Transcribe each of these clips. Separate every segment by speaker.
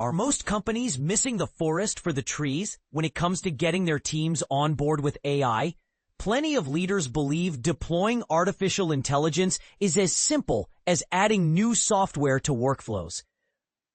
Speaker 1: Are most companies missing the forest for the trees when it comes to getting their teams on board with AI? Plenty of leaders believe deploying artificial intelligence is as simple as adding new software to workflows.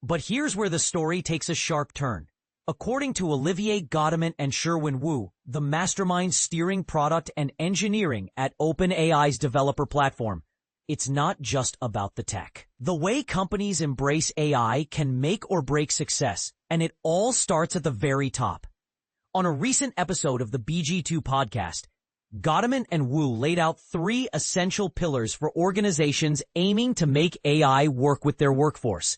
Speaker 1: But here's where the story takes a sharp turn. According to Olivier, Godement, and Sherwin, the masterminds steering product and engineering at OpenAI's developer platform, it's not just about the tech. The way companies embrace AI can make or break success, and it all starts at the very top. On a recent episode of the BG2 podcast, Godement and laid out 3 essential pillars for organizations aiming to make AI work with their workforce.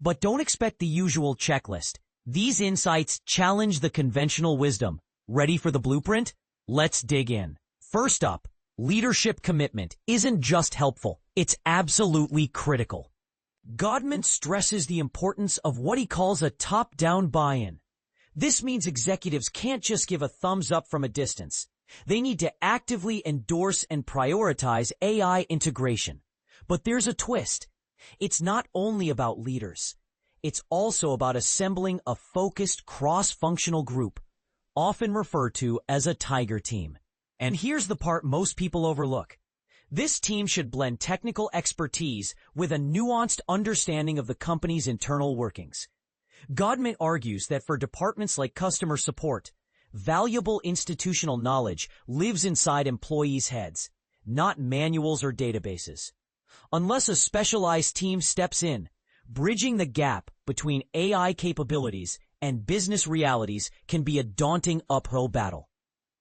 Speaker 1: But don't expect the usual checklist. These insights challenge the conventional wisdom. Ready for the blueprint? Let's dig in. First up, leadership commitment isn't just helpful, it's absolutely critical. Godement stresses the importance of what he calls a top-down buy-in. This means executives can't just give a thumbs up from a distance. They need to actively endorse and prioritize AI integration. But there's a twist. It's not only about leaders. It's also about assembling a focused cross-functional group, often referred to as a tiger team. And here's the part most people overlook. This team should blend technical expertise with a nuanced understanding of the company's internal workings. Godement argues that for departments like customer support, valuable institutional knowledge lives inside employees' heads, not manuals or databases. Unless a specialized team steps in, bridging the gap between AI capabilities and business realities can be a daunting uphill battle.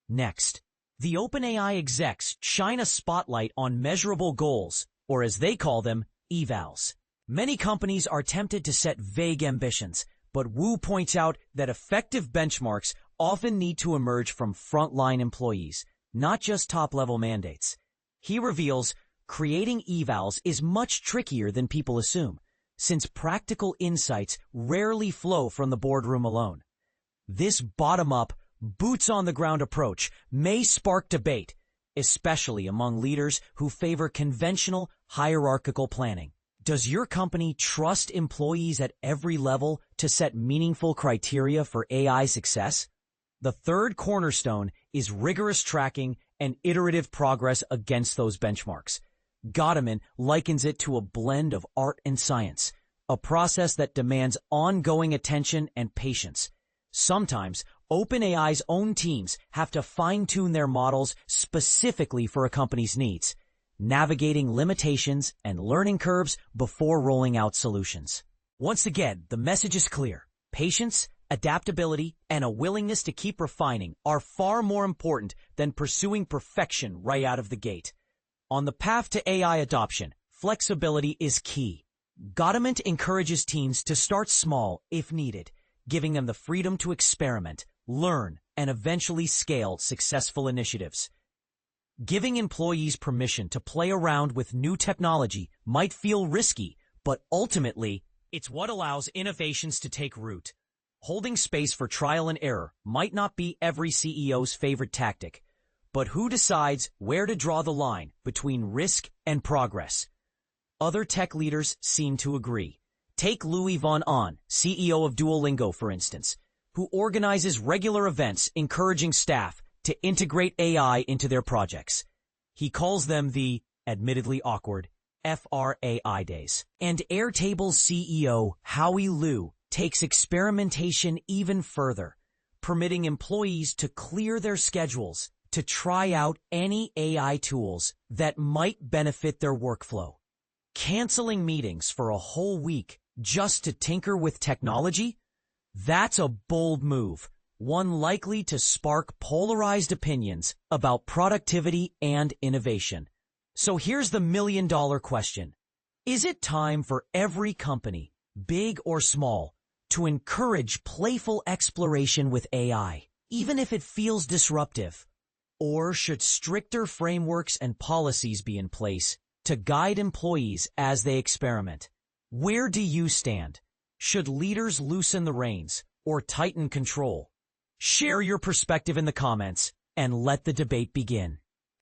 Speaker 1: Next, the OpenAI execs shine a spotlight on measurable goals, or as they call them, evals. Many companies are tempted to set vague ambitions, but Wu points out that effective benchmarks often need to emerge from frontline employees, not just top-level mandates. He reveals creating evals is much trickier than people assume, since practical insights rarely flow from the boardroom alone. This bottom-up, boots-on-the-ground approach may spark debate, especially among leaders who favor conventional, hierarchical planning. Does your company trust employees at every level to set meaningful criteria for AI success? The third cornerstone is rigorous tracking and iterative progress against those benchmarks. Godement likens it to a blend of art and science, a process that demands ongoing attention and patience. Sometimes, OpenAI's own teams have to fine-tune their models specifically for a company's needs, navigating limitations and learning curves before rolling out solutions. Once again, the message is clear. Patience, adaptability, and a willingness to keep refining are far more important than pursuing perfection right out of the gate. On the path to AI adoption, flexibility is key. Godement encourages teams to start small if needed, giving them the freedom to experiment, learn, and eventually scale successful initiatives. Giving employees permission to play around with new technology might feel risky, but ultimately, it's what allows innovations to take root. Holding space for trial and error might not be every CEO's favorite tactic, but who decides where to draw the line between risk and progress? Other tech leaders seem to agree. Take Louis von Ahn, CEO of Duolingo, for instance, who organizes regular events encouraging staff to integrate AI into their projects. He calls them the, admittedly awkward, FRAI days. And Airtable's CEO, Howie Liu, takes experimentation even further, permitting employees to clear their schedules to try out any AI tools that might benefit their workflow. Canceling meetings for a whole week just to tinker with technology? That's a bold move, one likely to spark polarized opinions about productivity and innovation. So here's the million-dollar question. Is it time for every company, big or small, to encourage playful exploration with AI, even if it feels disruptive? Or should stricter frameworks and policies be in place to guide employees as they experiment? Where do you stand? Should leaders loosen the reins or tighten control? Share your perspective in the comments and let the debate begin.